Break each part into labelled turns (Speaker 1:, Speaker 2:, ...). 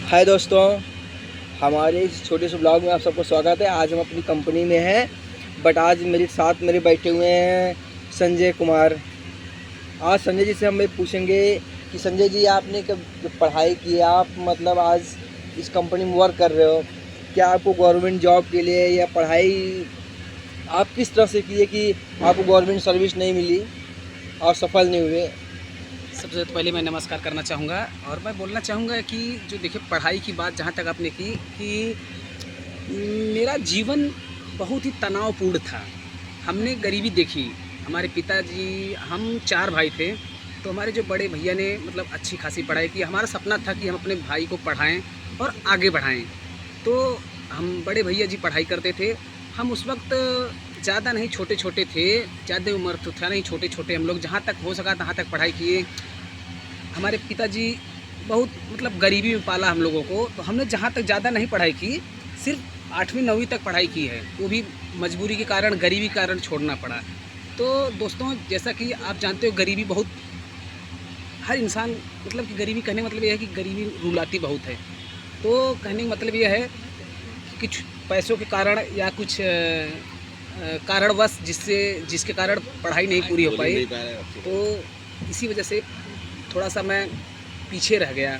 Speaker 1: हाय दोस्तों, हमारे इस छोटे से ब्लॉग में आप सबको स्वागत है। आज हम अपनी कंपनी में हैं, बट आज मेरे साथ बैठे हुए हैं संजय कुमार। आज संजय जी से हम पूछेंगे कि संजय जी, आपने कब पढ़ाई की है, आप मतलब आज इस कंपनी में वर्क कर रहे हो, क्या आपको गवर्नमेंट जॉब के लिए या पढ़ाई आप किस तरह से की है कि आपको गवर्नमेंट सर्विस नहीं मिली और सफल नहीं हुए?
Speaker 2: सबसे पहले मैं नमस्कार करना चाहूँगा और मैं बोलना चाहूँगा कि जो देखिए पढ़ाई की बात जहाँ तक आपने की कि मेरा जीवन बहुत ही तनावपूर्ण था। हमने गरीबी देखी। हमारे पिताजी, हम 4 भाई थे, तो हमारे जो बड़े भैया ने मतलब अच्छी खासी पढ़ाई की। हमारा सपना था कि हम अपने भाई को पढ़ाएं और आगे बढ़ाएं। तो हम बड़े भैया जी पढ़ाई करते थे। हम उस वक्त ज़्यादा नहीं, छोटे छोटे थे, ज़्यादा उम्र तो था नहीं, छोटे छोटे हम लोग जहाँ तक हो सका तहाँ तक पढ़ाई किए। हमारे पिताजी बहुत मतलब गरीबी में पाला हम लोगों को, तो हमने जहाँ तक ज़्यादा नहीं पढ़ाई की, सिर्फ 8वीं 9वीं तक पढ़ाई की है, वो भी मजबूरी के कारण, गरीबी के कारण छोड़ना पड़ा। तो दोस्तों, जैसा कि आप जानते हो, गरीबी बहुत हर इंसान मतलब कि गरीबी कहने का मतलब यह है कि गरीबी रुलाती बहुत है। तो कहने का मतलब यह है कि कुछ पैसों के कारण या कुछ कारणवश जिसके कारण पढ़ाई नहीं पूरी हो पाई, तो इसी वजह से थोड़ा सा मैं पीछे रह गया।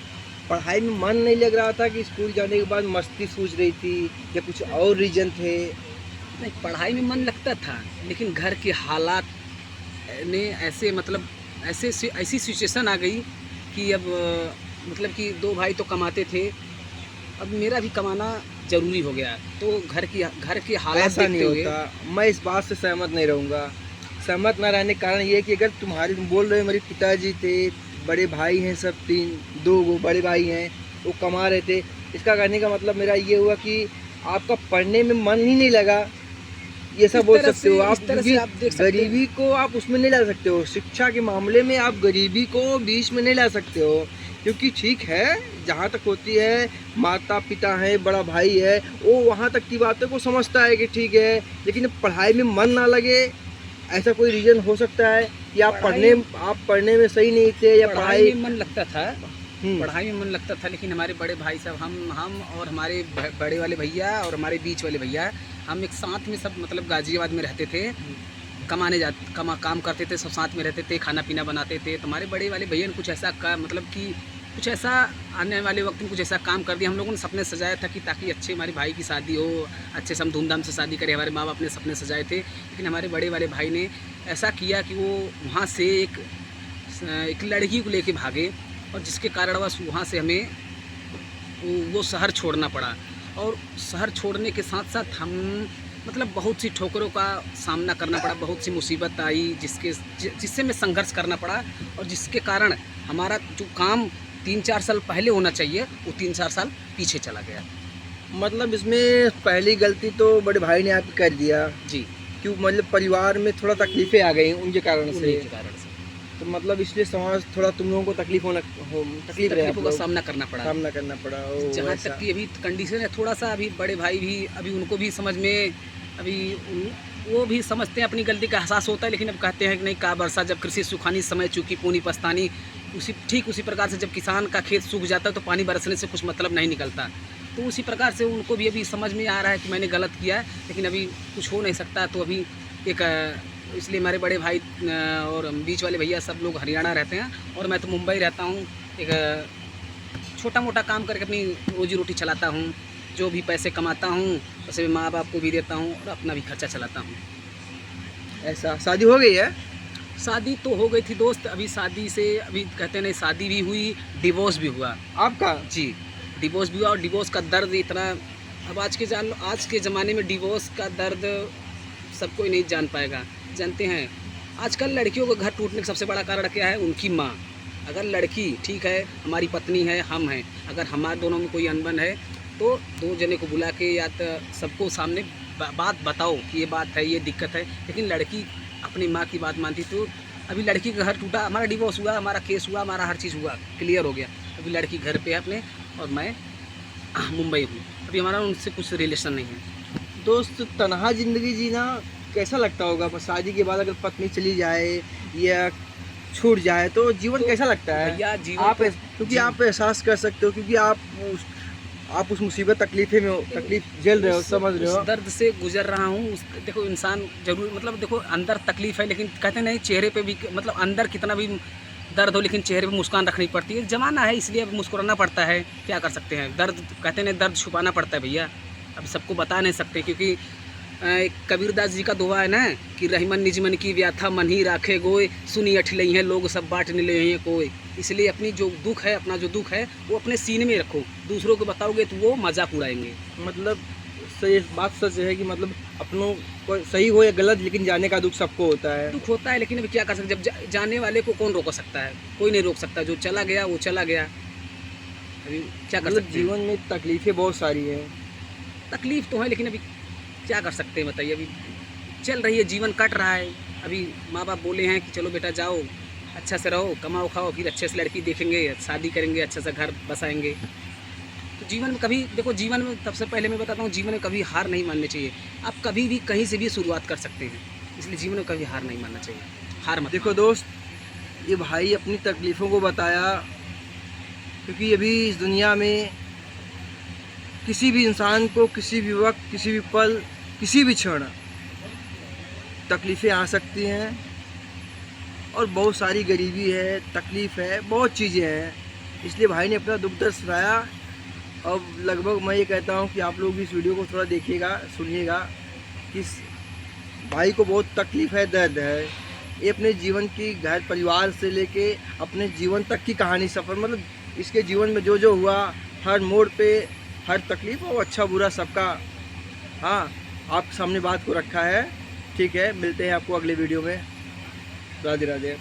Speaker 1: पढ़ाई में मन नहीं लग रहा था कि स्कूल जाने के बाद मस्ती सूझ रही थी या कुछ और रीजन थे?
Speaker 2: नहीं, पढ़ाई में मन लगता था, लेकिन घर के हालात ने ऐसे मतलब ऐसी सिचुएशन आ गई कि अब मतलब कि 2 भाई तो कमाते थे, अब मेरा भी कमाना ज़रूरी हो गया। तो घर के हालात
Speaker 1: ऐसा नहीं
Speaker 2: देखते हुए
Speaker 1: होता। मैं इस बात से सहमत नहीं रहूँगा। सहमत ना रहने का कारण ये है कि अगर तुम बोल रहे हो मेरे पिताजी थे, बड़े भाई हैं, सब 2 बड़े भाई हैं, वो कमा रहे थे, इसका कहने का मतलब मेरा ये हुआ कि आपका पढ़ने में मन ही नहीं लगा, ये सब बोल सकते हो आप।
Speaker 2: इस तरह से आप देख सकते हो।
Speaker 1: गरीबी को आप उसमें नहीं ला सकते हो, शिक्षा के मामले में आप गरीबी को बीच में नहीं ला सकते हो। क्योंकि ठीक है, जहाँ तक होती है, माता पिता है, बड़ा भाई है, वो वहाँ तक की बातों को समझता है कि ठीक है, लेकिन पढ़ाई में मन ना लगे, ऐसा कोई रीज़न हो सकता है कि आप पढ़ने में सही नहीं थे या
Speaker 2: पढ़ाई में मन लगता था।
Speaker 1: हम्म।
Speaker 2: पढ़ाई में मन लगता था, लेकिन हमारे बड़े भाई साहब, हम और हमारे बड़े वाले भैया और हमारे बीच वाले भैया, हम एक साथ में सब मतलब गाज़ियाबाद में रहते थे, काम करते थे, सब साथ में रहते थे, खाना पीना बनाते थे। तो हमारे बड़े वाले भैया ने कुछ ऐसा मतलब कि कुछ ऐसा आने वाले वक्त में कुछ ऐसा काम कर दिया। हम लोगों ने सपने सजाया था कि ताकि अच्छे हमारे भाई की शादी हो, अच्छे से हम धूमधाम से शादी करें। हमारे माँ बाप ने सपने सजाए थे, लेकिन हमारे बड़े वाले भाई ने ऐसा किया कि वो वहाँ से एक लड़की को लेके भागे, और जिसके कारण बस वहाँ से हमें वो शहर छोड़ना पड़ा। और शहर छोड़ने के साथ साथ हम मतलब बहुत सी ठोकरों का सामना करना पड़ा, बहुत सी मुसीबत आई जिससे हमें संघर्ष करना पड़ा, और जिसके कारण हमारा जो काम 3-4 साल पहले होना चाहिए, वो 3-4 साल पीछे चला गया।
Speaker 1: मतलब इसमें पहली गलती तो बड़े भाई ने आप कर दिया
Speaker 2: जी,
Speaker 1: क्यों, मतलब परिवार में थोड़ा तकलीफ़ें आ गई उनके कारण से। तो मतलब इसलिए समाज थोड़ा तुम लोगों को
Speaker 2: तकलीफों का सामना करना पड़ा। जहाँ
Speaker 1: ऐसा।
Speaker 2: तक कि अभी कंडीशन है थोड़ा सा, अभी बड़े भाई भी, अभी उनको भी समझ में, अभी वो भी समझते हैं, अपनी गलती का एहसास होता है, लेकिन अब कहते हैं कि नहीं, का बरसा जब कृषि सुखानी, समय चूकी पूनी पछतानी। ठीक उसी प्रकार से जब किसान का खेत सूख जाता है तो पानी बरसने से कुछ मतलब नहीं निकलता। तो उसी प्रकार से उनको भी अभी समझ में आ रहा है कि मैंने गलत किया है, लेकिन अभी कुछ हो नहीं सकता। तो अभी इसलिए हमारे बड़े भाई और बीच वाले भैया सब लोग हरियाणा रहते हैं, और मैं तो मुंबई रहता हूँ। एक छोटा मोटा काम करके अपनी रोजी रोटी चलाता हूँ। जो भी पैसे कमाता हूँ उसे माँ बाप को भी देता हूँ और अपना भी खर्चा चलाता हूँ।
Speaker 1: ऐसा। शादी हो गई है?
Speaker 2: शादी तो हो गई थी दोस्त। अभी शादी से अभी कहते नहीं, शादी भी हुई, डिवोर्स भी हुआ।
Speaker 1: आपका?
Speaker 2: जी, डिवोर्स भी हुआ, और डिवोर्स का दर्द इतना, अब आज के ज़माने में डिवोर्स का दर्द सब कोई नहीं जान पाएगा। जानते हैं आजकल लड़कियों का घर टूटने का सबसे बड़ा कारण क्या है? उनकी माँ। अगर लड़की ठीक है, हमारी पत्नी है, हम हैं, अगर हमारे दोनों में कोई अनबन है, तो 2 जने को बुला के या तो सबको सामने बात बताओ कि ये बात है, ये दिक्कत है। लेकिन लड़की अपनी माँ की बात मानती। तो अभी लड़की का घर टूटा, हमारा डिवोर्स हुआ, हमारा केस हुआ, हमारा हर चीज़ हुआ, क्लियर हो गया। अभी लड़की घर पे है अपने, और मैं मुंबई हूँ। अभी हमारा उनसे कुछ रिलेशन नहीं है।
Speaker 1: दोस्त, तन्हा ज़िंदगी जीना कैसा लगता होगा? पर शादी के बाद अगर पत्नी चली जाए या छूट जाए तो जीवन कैसा लगता है?
Speaker 2: भैया, जीवन
Speaker 1: आप
Speaker 2: तो
Speaker 1: क्योंकि आप एहसास कर सकते हो, क्योंकि आप आप उस मुसीबत तकलीफ़े में हो, तकलीफ़ झेल रहे हो, समझ रहे हो।
Speaker 2: उस दर्द से गुजर रहा हूँ। देखो इंसान जरूर मतलब देखो अंदर तकलीफ़ है, लेकिन कहते नहीं चेहरे पे भी मतलब अंदर कितना भी दर्द हो लेकिन चेहरे पे मुस्कान रखनी पड़ती है। ज़माना है इसलिए अब मुस्कुराना पड़ता है, क्या कर सकते हैं। दर्द कहते नहीं दर्द छुपाना पड़ता है भैया, अब सबको बता नहीं सकते, क्योंकि कबीरदास जी का दोहा है ना कि रहीमन निज मन की व्याथा मन ही राखे गोय, सुनी अठलई हैं लोग सब बाट निले हैं कोई। इसलिए अपनी जो दुख है, अपना जो दुख है वो अपने सीने में रखो, दूसरों को बताओगे तो वो मजाक उड़ाएंगे।
Speaker 1: मतलब सही बात सच है कि मतलब अपनों को सही हो या गलत, लेकिन जाने का दुख सबको होता है।
Speaker 2: दुख होता है, लेकिन अभी क्या कर सकते, जब जाने वाले को कौन रोक सकता है, कोई नहीं रोक सकता। जो चला गया वो चला गया, अभी क्या कर
Speaker 1: मतलब
Speaker 2: सकते हैं।
Speaker 1: जीवन में तकलीफ़ें बहुत सारी हैं।
Speaker 2: तकलीफ तो है, लेकिन अभी क्या कर सकते हैं बताइए। अभी चल रही है, जीवन कट रहा है। अभी माँ बाप बोले हैं कि चलो बेटा जाओ, अच्छा से रहो, कमाओ खाओ, फिर अच्छे से लड़की देखेंगे, शादी करेंगे, अच्छा सा घर बसाएंगे। तो जीवन में कभी देखो, जीवन में सबसे पहले मैं बताता हूँ, जीवन में कभी हार नहीं माननी चाहिए। आप कभी भी कहीं से भी शुरुआत कर सकते हैं, इसलिए जीवन में कभी हार नहीं मानना चाहिए। हार मत
Speaker 1: देखो दोस्त, ये भाई अपनी तकलीफ़ों को बताया, क्योंकि अभी इस दुनिया में किसी भी इंसान को किसी भी वक्त, किसी भी पल, किसी भी क्षण तकलीफ़ें आ सकती हैं, और बहुत सारी गरीबी है, तकलीफ़ है, बहुत चीज़ें हैं। इसलिए भाई ने अपना दुख दर्द सुनाया। और लगभग मैं ये कहता हूँ कि आप लोग भी इस वीडियो को थोड़ा देखिएगा, सुनिएगा कि इस भाई को बहुत तकलीफ़ है, दर्द है। ये अपने जीवन की, घर परिवार से लेके अपने जीवन तक की कहानी, सफ़र, मतलब इसके जीवन में जो जो हुआ, हर मोड़ पे हर तकलीफ़ और अच्छा बुरा सबका, हाँ, आपके सामने बात को रखा है। ठीक है, मिलते हैं आपको अगले वीडियो में। राधे राधे।